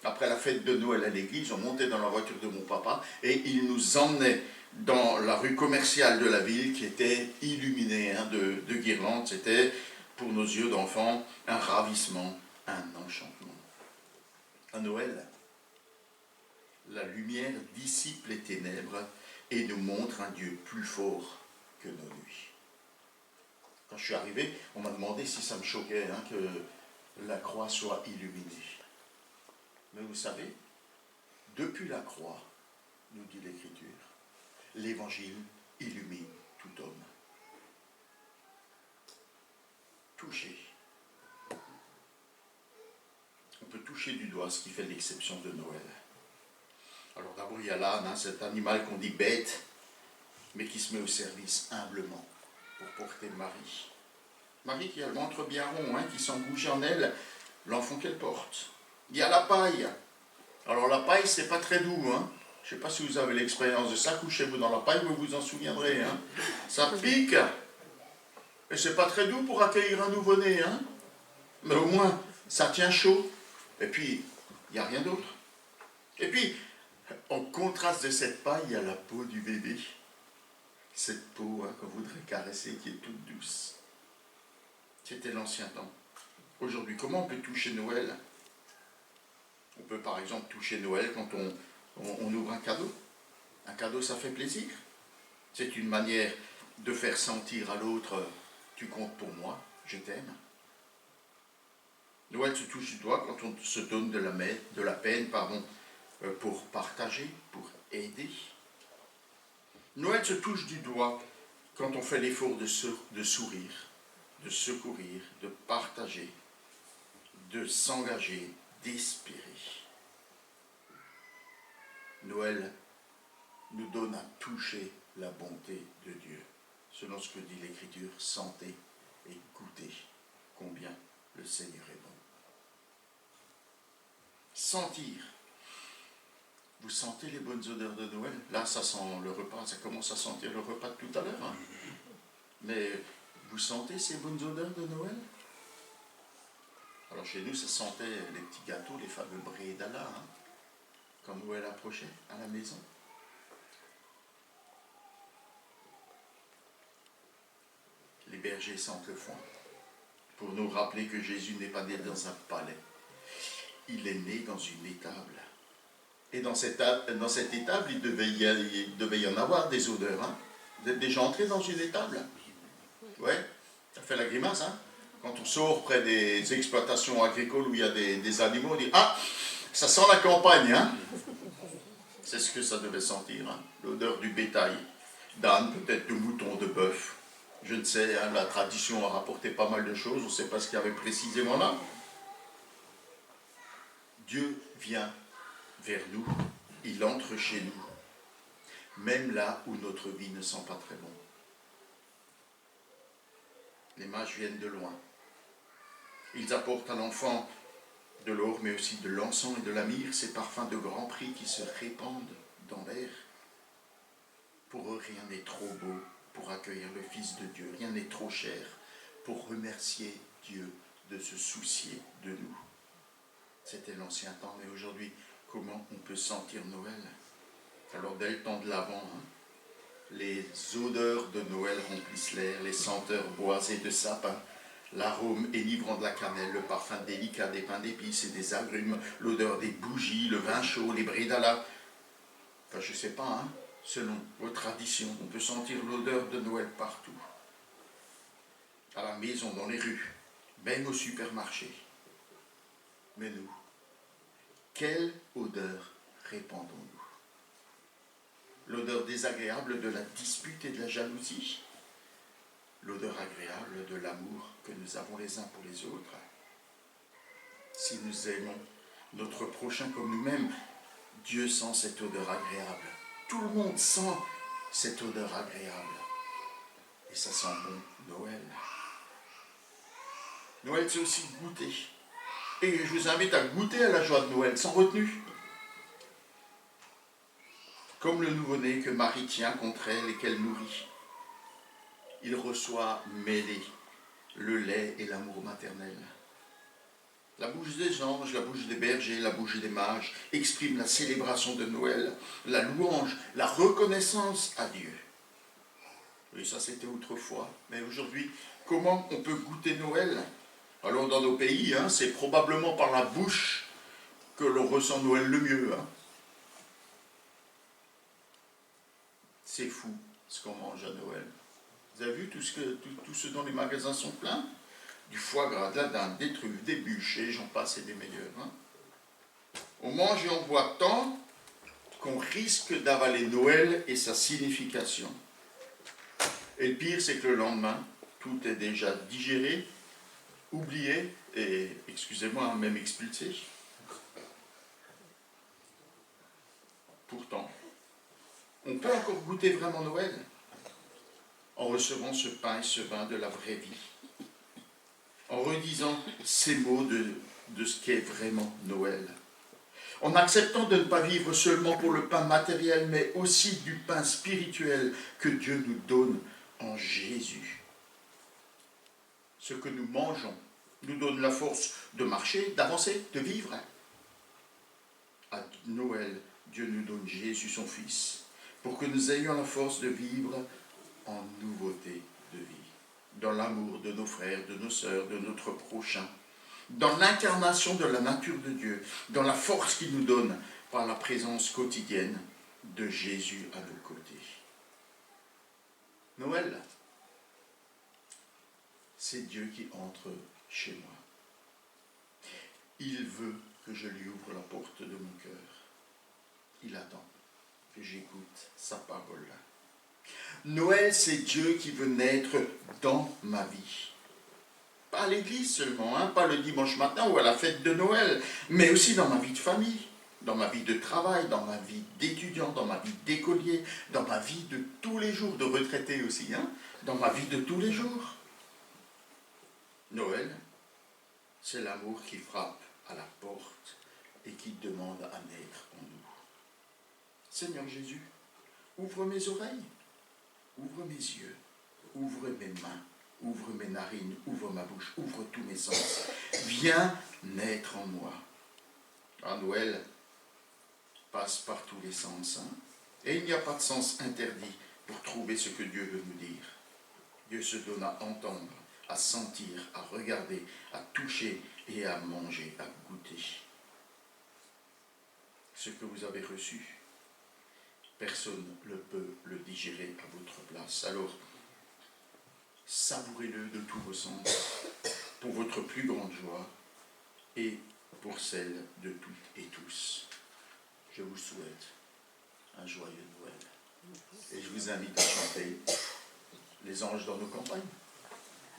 Après la fête de Noël à l'église, on montait dans la voiture de mon papa et il nous emmenait dans la rue commerciale de la ville qui était illuminée, hein, de guirlandes. C'était, pour nos yeux d'enfants, un ravissement, un enchantement. À Noël, la lumière dissipe les ténèbres et nous montre un Dieu plus fort que nos nuits. Quand je suis arrivé, on m'a demandé si ça me choquait, hein, que la croix soit illuminée. Mais vous savez, depuis la croix, nous dit l'Écriture, l'Évangile illumine tout homme. Touché. On peut toucher toucher du doigt ce qui fait l'exception de Noël. Alors d'abord, il y a l'âne, hein, cet animal qu'on dit bête, mais qui se met au service humblement pour porter Marie. Marie qui a le ventre bien rond, hein, qui sent bouger en elle l'enfant qu'elle porte. Il y a la paille. Alors la paille, c'est pas très doux, hein. Je ne sais pas si vous avez l'expérience de ça, couchez-vous dans la paille, vous vous en souviendrez. Hein. Ça pique. Et c'est pas très doux pour accueillir un nouveau-né. Hein. Mais au moins, ça tient chaud. Et puis, il n'y a rien d'autre. Et puis, en contraste de cette paille, il y a la peau du bébé. Cette peau hein, qu'on voudrait caresser, qui est toute douce. C'était l'ancien temps. Aujourd'hui, comment on peut toucher Noël? On peut par exemple toucher Noël quand on ouvre un cadeau. Un cadeau, ça fait plaisir. C'est une manière de faire sentir à l'autre, tu comptes pour moi, je t'aime. Noël se touche du doigt quand on se donne de la peine pour partager, pour aider. Noël se touche du doigt quand on fait l'effort de sourire, de secourir, de partager, de s'engager, d'espérer. Noël nous donne à toucher la bonté de Dieu. Selon ce que dit l'Écriture, sentez et goûtez combien le Seigneur est bon. Sentir. Vous sentez les bonnes odeurs de Noël? Là, ça sent le repas, ça commence à sentir le repas de tout à l'heure. Hein. Mais vous sentez ces bonnes odeurs de Noël? Alors chez nous, ça sentait les petits gâteaux, les fameux bredala, hein, quand Noël approchait à la maison. Les bergers sentent le foin pour nous rappeler que Jésus n'est pas né dans un palais. Il est né dans une étable. Et dans cette étable, il devait y en avoir des odeurs. Hein. Vous êtes déjà entré dans une étable? Ouais, ça fait la grimace. Hein. Quand on sort près des exploitations agricoles où il y a des animaux, on dit « Ah, ça sent la campagne. Hein. » C'est ce que ça devait sentir. Hein. L'odeur du bétail, d'âne, peut-être de mouton, de bœuf. Je ne sais, hein, la tradition a rapporté pas mal de choses. On ne sait pas ce qu'il y avait précisément là. Dieu vient vers nous, il entre chez nous, même là où notre vie ne sent pas très bon. Les mages viennent de loin. Ils apportent à l'enfant de l'or, mais aussi de l'encens et de la myrrhe, ces parfums de grand prix qui se répandent dans l'air. Pour eux, rien n'est trop beau pour accueillir le Fils de Dieu, rien n'est trop cher pour remercier Dieu de se soucier de nous. C'était l'ancien temps, mais aujourd'hui, comment on peut sentir Noël? Alors dès le temps de l'Avent, hein, les odeurs de Noël remplissent l'air, les senteurs boisées de sapin, l'arôme énivrant de la cannelle, le parfum délicat des pains d'épices et des agrumes, l'odeur des bougies, le vin chaud, les bredala. Enfin, je ne sais pas, hein, selon vos traditions, on peut sentir l'odeur de Noël partout. À la maison, dans les rues, même au supermarché. Mais nous, quelle odeur répandons-nous? L'odeur désagréable de la dispute et de la jalousie? L'odeur agréable de l'amour que nous avons les uns pour les autres? Si nous aimons notre prochain comme nous-mêmes, Dieu sent cette odeur agréable. Tout le monde sent cette odeur agréable. Et ça sent bon Noël. Noël, c'est aussi goûter. Et je vous invite à goûter à la joie de Noël, sans retenue. Comme le nouveau-né que Marie tient contre elle et qu'elle nourrit. Il reçoit mêlé le lait et l'amour maternel. La bouche des anges, la bouche des bergers, la bouche des mages expriment la célébration de Noël, la louange, la reconnaissance à Dieu. Oui, ça c'était autrefois, mais aujourd'hui, comment on peut goûter Noël? Alors dans nos pays, hein, c'est probablement par la bouche que l'on ressent Noël le mieux. Hein. C'est fou ce qu'on mange à Noël. Vous avez vu tout ce dont les magasins sont pleins? Du foie gras, de la dinde, des truffes, des bûches, et j'en passe et des meilleurs. Hein. On mange et on boit tant qu'on risque d'avaler Noël et sa signification. Et le pire, c'est que le lendemain, tout est déjà digéré, oublié et, excusez-moi, même expulsé. Pourtant, on peut encore goûter vraiment Noël en recevant ce pain et ce vin de la vraie vie, en redisant ces mots de ce qu'est vraiment Noël, en acceptant de ne pas vivre seulement pour le pain matériel, mais aussi du pain spirituel que Dieu nous donne en Jésus. Ce que nous mangeons nous donne la force de marcher, d'avancer, de vivre. À Noël, Dieu nous donne Jésus, son Fils, pour que nous ayons la force de vivre en nouveauté de vie, dans l'amour de nos frères, de nos sœurs, de notre prochain, dans l'incarnation de la nature de Dieu, dans la force qu'il nous donne par la présence quotidienne de Jésus à nos côtés. Noël, c'est Dieu qui entre chez moi. Il veut que je lui ouvre la porte de mon cœur. Il attend que j'écoute sa parole. Noël, c'est Dieu qui veut naître dans ma vie. Pas à l'église seulement, pas le dimanche matin ou à la fête de Noël, mais aussi dans ma vie de famille, dans ma vie de travail, dans ma vie d'étudiant, dans ma vie d'écolier, dans ma vie de tous les jours, de retraité aussi, dans ma vie de tous les jours. Noël, c'est l'amour qui frappe à la porte et qui demande à naître en nous. Seigneur Jésus, ouvre mes oreilles, ouvre mes yeux, ouvre mes mains, ouvre mes narines, ouvre ma bouche, ouvre tous mes sens. Viens naître en moi. À Noël passe par tous les sens. Et il n'y a pas de sens interdit pour trouver ce que Dieu veut nous dire. Dieu se donne à entendre, à sentir, à regarder, à toucher et à manger, à goûter. Ce que vous avez reçu, personne ne peut le digérer à votre place. Alors, savourez-le de tous vos sens, pour votre plus grande joie et pour celle de toutes et tous. Je vous souhaite un joyeux Noël. Et je vous invite à chanter Les anges dans nos campagnes.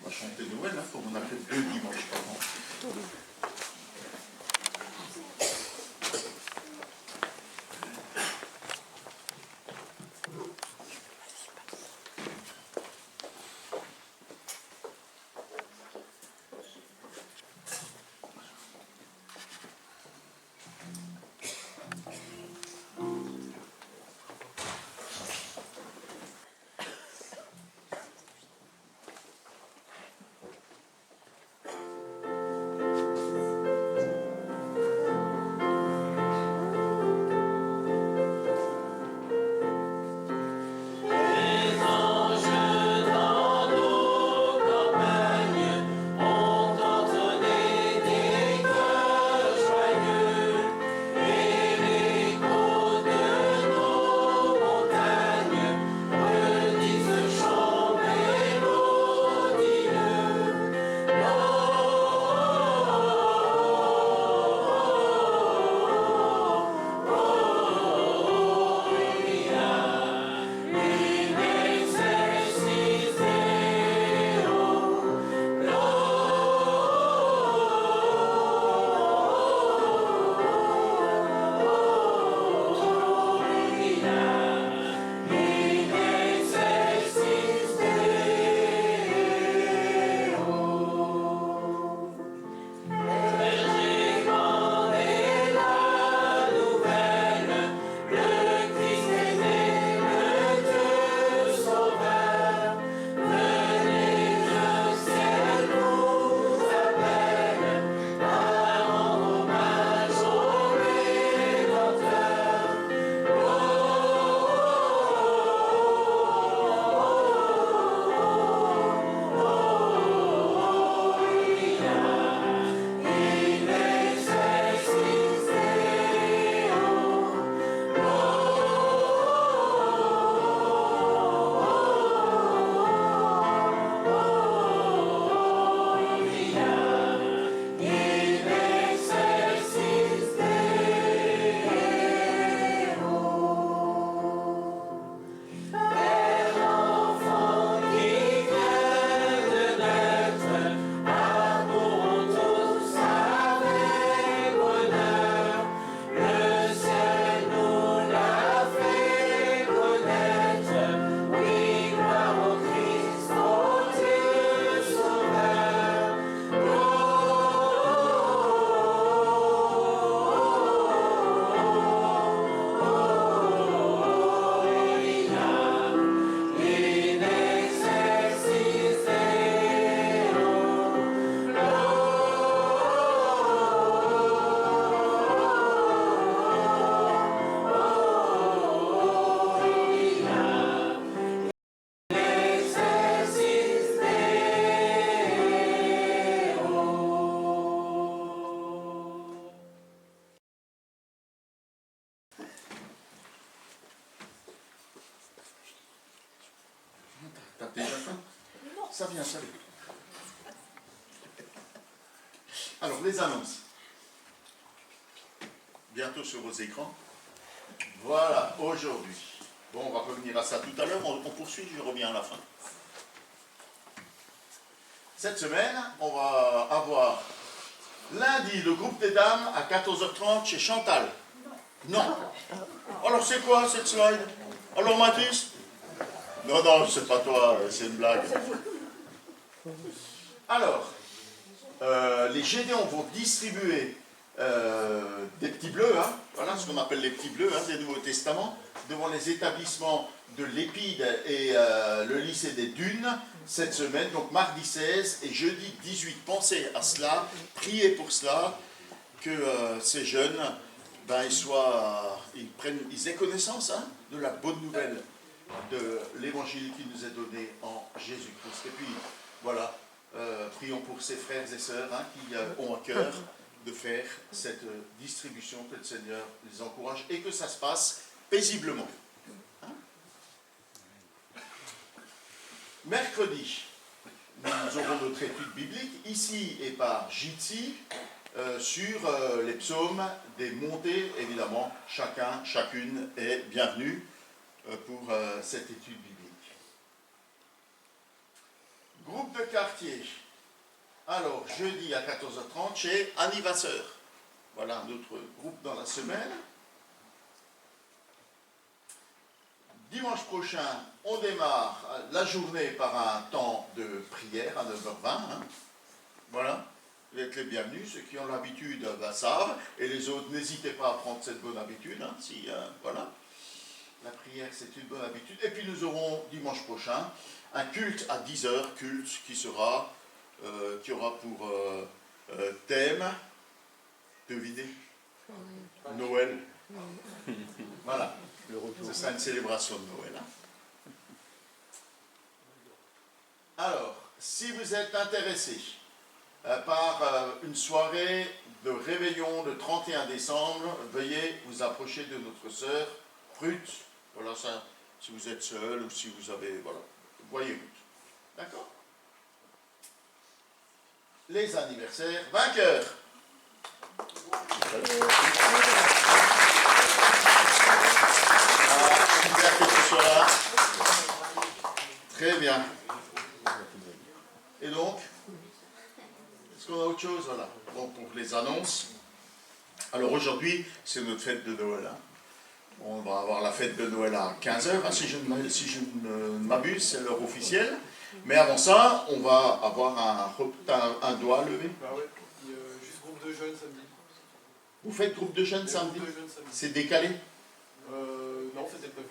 On va chanter Noël, comme on a fait 2 dimanches par an. Ça vient, ça vient. Alors, les annonces. Bientôt sur vos écrans. Voilà, aujourd'hui. Bon, on va revenir à ça tout à l'heure. On poursuit, je reviens à la fin. Cette semaine, on va avoir lundi le groupe des dames à 14h30 chez Chantal. Non. Alors, c'est quoi cette slide? Alors, Mathis? Non, non, c'est pas toi, c'est une blague. Alors, les Gédéons vont distribuer des petits bleus, hein, voilà ce qu'on appelle les petits bleus, hein, des Nouveaux Testaments, devant les établissements de l'Épide et le lycée des Dunes cette semaine, donc mardi 16 et jeudi 18. Pensez à cela, priez pour cela, que ces jeunes, ben, ils aient connaissance, hein, de la bonne nouvelle de l'évangile qui nous est donné en Jésus-Christ. Et puis, voilà, prions pour ces frères et sœurs, hein, qui ont à cœur de faire cette distribution, que le Seigneur les encourage et que ça se passe paisiblement. Hein? Mercredi, nous aurons notre étude biblique, ici et par Jitsi, sur les psaumes des montées. Évidemment, chacune est bienvenue pour cette étude biblique. Groupe de quartier. Alors, jeudi à 14h30 chez Annie Vasseur. Voilà notre groupe dans la semaine. Dimanche prochain, on démarre la journée par un temps de prière à 9h20. Hein. Voilà, vous êtes les bienvenus. Ceux qui ont l'habitude savent, et les autres, n'hésitez pas à prendre cette bonne habitude. Hein, voilà. La prière, c'est une bonne habitude. Et puis nous aurons dimanche prochain un culte à 10h, culte qui aura pour thème, devinez, Noël. Voilà, ce sera une célébration de Noël. Hein. Alors, si vous êtes intéressé par une soirée de réveillon le 31 décembre, veuillez vous approcher de notre sœur Ruth. Voilà, ça, si vous êtes seul ou si vous avez, voilà, voyez Ruth. D'accord? Les anniversaires vainqueurs. Super que tu sois là. Très bien. Et donc, est-ce qu'on a autre chose? Voilà. Bon, pour les annonces. Alors aujourd'hui, c'est notre fête de Noël. Hein. On va avoir la fête de Noël à 15h, hein, si je ne m'abuse, c'est l'heure officielle. Mais avant ça, on va avoir un doigt levé. Bah ouais, juste groupe de jeunes samedi. Vous faites groupe de jeunes samedi? C'est décalé? Non, c'était prévu.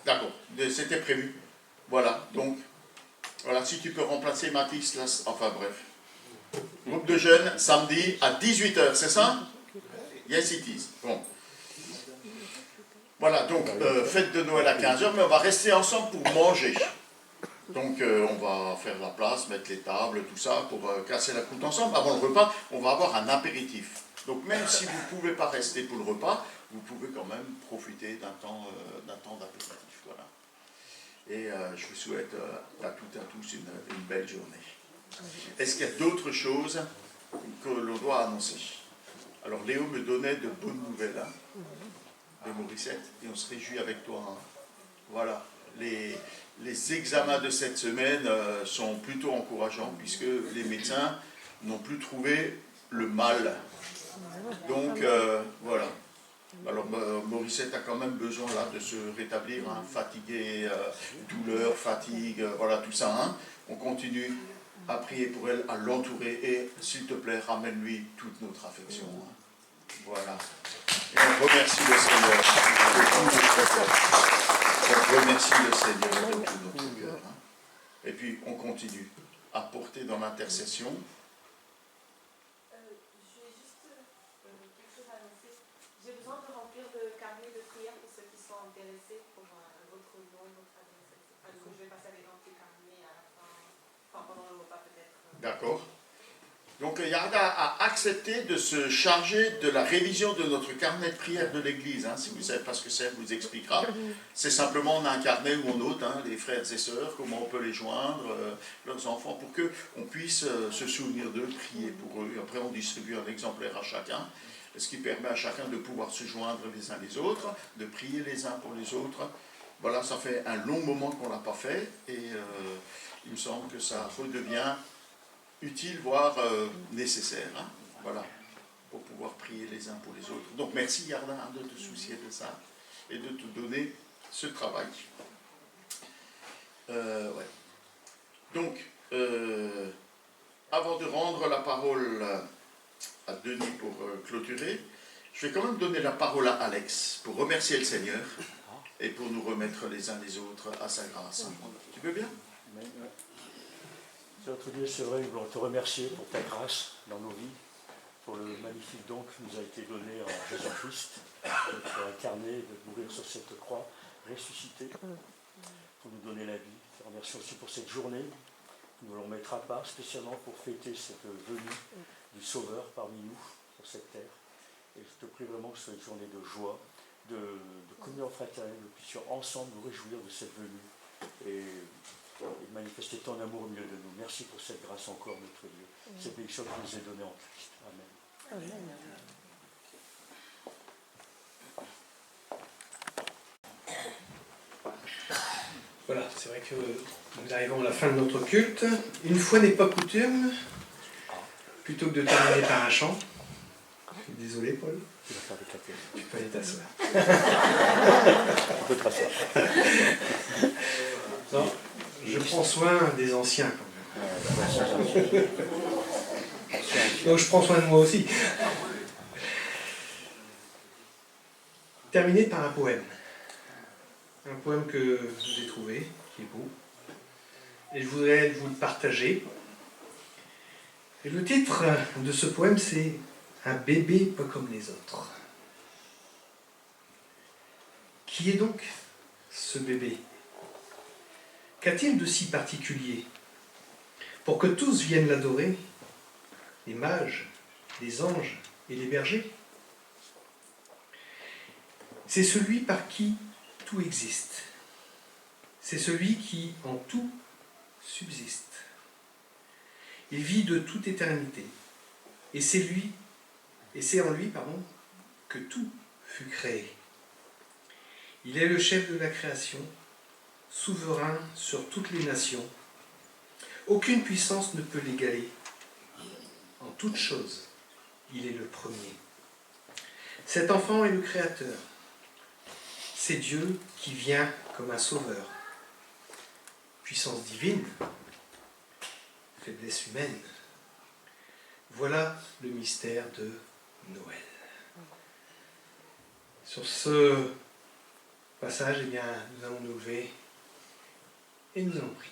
D'accord, c'était prévu. Voilà, donc, voilà, si tu peux remplacer Mathis, là, enfin bref. Groupe de jeunes, samedi à 18h, c'est ça? Yes, it is. Bon. Voilà, donc, fête de Noël à 15h, mais on va rester ensemble pour manger. Donc, on va faire la place, mettre les tables, tout ça, pour casser la croûte ensemble. Avant le repas, on va avoir un apéritif. Donc, même si vous ne pouvez pas rester pour le repas, vous pouvez quand même profiter d'un temps d'apéritif. Voilà. Et je vous souhaite à toutes et à tous une belle journée. Est-ce qu'il y a d'autres choses que l'on doit annoncer? Alors, Léo me donnait de bonnes nouvelles, hein, de Morissette, et on se réjouit avec toi. Hein. Voilà. Les examens de cette semaine sont plutôt encourageants, puisque les médecins n'ont plus trouvé le mal. Donc, voilà. Alors, Morissette a quand même besoin là, de se rétablir, hein, fatigué, douleur, fatigue, voilà tout ça. Hein. On continue à prier pour elle, à l'entourer, et s'il te plaît, ramène-lui toute notre affection. Hein. Voilà. Et on remercie le Seigneur de tout notre cœur. On remercie le Seigneur de tout notre cœur. Hein. Et puis, on continue à porter dans l'intercession. J'ai besoin de remplir le carnet de prière pour ceux qui sont intéressés pour votre nom, votre adresse, etc. Donc je vais passer avec un petit carnet à la fin, enfin pendant le repas peut-être. D'accord. Donc Yarda a accepté de se charger de la révision de notre carnet de prière de l'Église. Si vous ne savez pas ce que c'est, elle vous expliquera. C'est simplement, on a un carnet où on note les frères et sœurs, comment on peut les joindre, leurs enfants, pour qu'on puisse se souvenir d'eux, prier pour eux. Après, on distribue un exemplaire à chacun, ce qui permet à chacun de pouvoir se joindre les uns les autres, de prier les uns pour les autres. Voilà, ça fait un long moment qu'on ne l'a pas fait, et il me semble que ça redevient utile, voire nécessaire, voilà, pour pouvoir prier les uns pour les autres. Donc merci Yarda de te soucier de ça et de te donner ce travail. Ouais. Donc, avant de rendre la parole à Denis pour clôturer, je vais quand même donner la parole à Alex pour remercier le Seigneur et pour nous remettre les uns les autres à sa grâce. Tu veux bien? Notre Dieu, c'est vrai, nous voulons te remercier pour ta grâce dans nos vies, pour le magnifique don qui nous a été donné en Jésus-Christ, d'être incarné, de mourir sur cette croix, ressuscité, pour nous donner la vie. Je te remercie aussi pour cette journée que nous voulons mettre à part, spécialement pour fêter cette venue du Sauveur parmi nous, sur cette terre. Et je te prie vraiment que ce soit une journée de joie, de communion fraternelle, nous puissions ensemble nous réjouir de cette venue. Et manifester ton amour au milieu de nous. Merci pour cette grâce encore, notre Dieu. Cette bénédiction que nous est donnée en Christ. Amen. Amen. Voilà, c'est vrai que nous arrivons à la fin de notre culte. Une fois n'est pas coutume, plutôt que de terminer par un chant. Je suis désolé, Paul. Tu vas faire des cafés. Tu peux aller t'asseoir. Tu peux te rasseoir. Non, je prends soin des anciens quand même. Donc je prends soin de moi aussi. Terminer par un poème. Un poème que j'ai trouvé, qui est beau. Et je voudrais vous le partager. Et le titre de ce poème, c'est « Un bébé pas comme les autres ». Qui est donc ce bébé ? Qu'a-t-il de si particulier pour que tous viennent l'adorer, les mages, les anges et les bergers? C'est celui par qui tout existe. C'est celui qui en tout subsiste. Il vit de toute éternité. Et c'est en lui, que tout fut créé. Il est le chef de la création, souverain sur toutes les nations. Aucune puissance ne peut l'égaler. En toutes choses, il est le premier. Cet enfant est le Créateur. C'est Dieu qui vient comme un sauveur. Puissance divine, faiblesse humaine. Voilà le mystère de Noël. Sur ce passage, eh bien, nous allons nous lever et nous allons prier.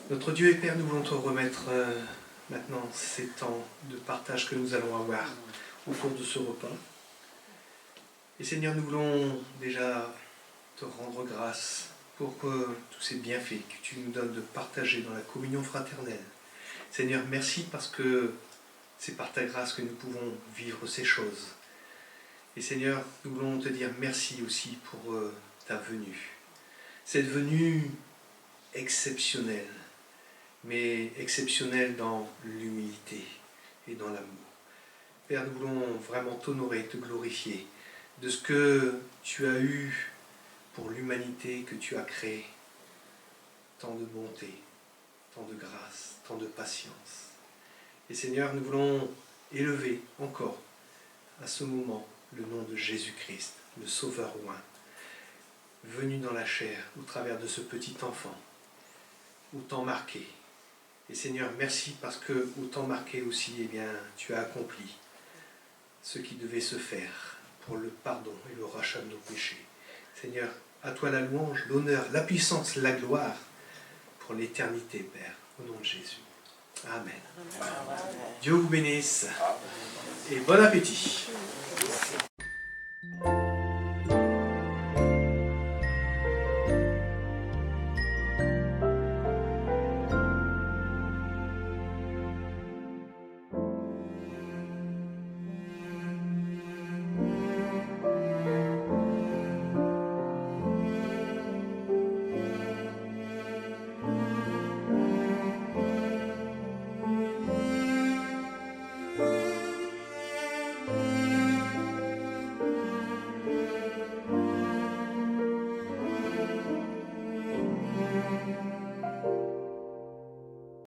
Notre Dieu et Père, nous voulons te remettre maintenant ces temps de partage que nous allons avoir au cours de ce repas. Et Seigneur, nous voulons déjà te rendre grâce pour tous ces bienfaits que tu nous donnes de partager dans la communion fraternelle. Seigneur, merci parce que c'est par ta grâce que nous pouvons vivre ces choses. Et Seigneur, nous voulons te dire merci aussi pour ta venue. Cette venue exceptionnelle, mais exceptionnelle dans l'humilité et dans l'amour. Père, nous voulons vraiment t'honorer, te glorifier de ce que tu as eu pour l'humanité que tu as créée. Tant de bonté, tant de grâce, tant de patience. Et Seigneur, nous voulons élever encore à ce moment le nom de Jésus-Christ, le Sauveur oint, venu dans la chair au travers de ce petit enfant, au temps marqué. Et Seigneur, merci parce que au temps marqué aussi, eh bien, tu as accompli ce qui devait se faire pour le pardon et le rachat de nos péchés. Seigneur, à toi la louange, l'honneur, la puissance, la gloire pour l'éternité, Père, au nom de Jésus. Amen. Dieu vous bénisse et bon appétit.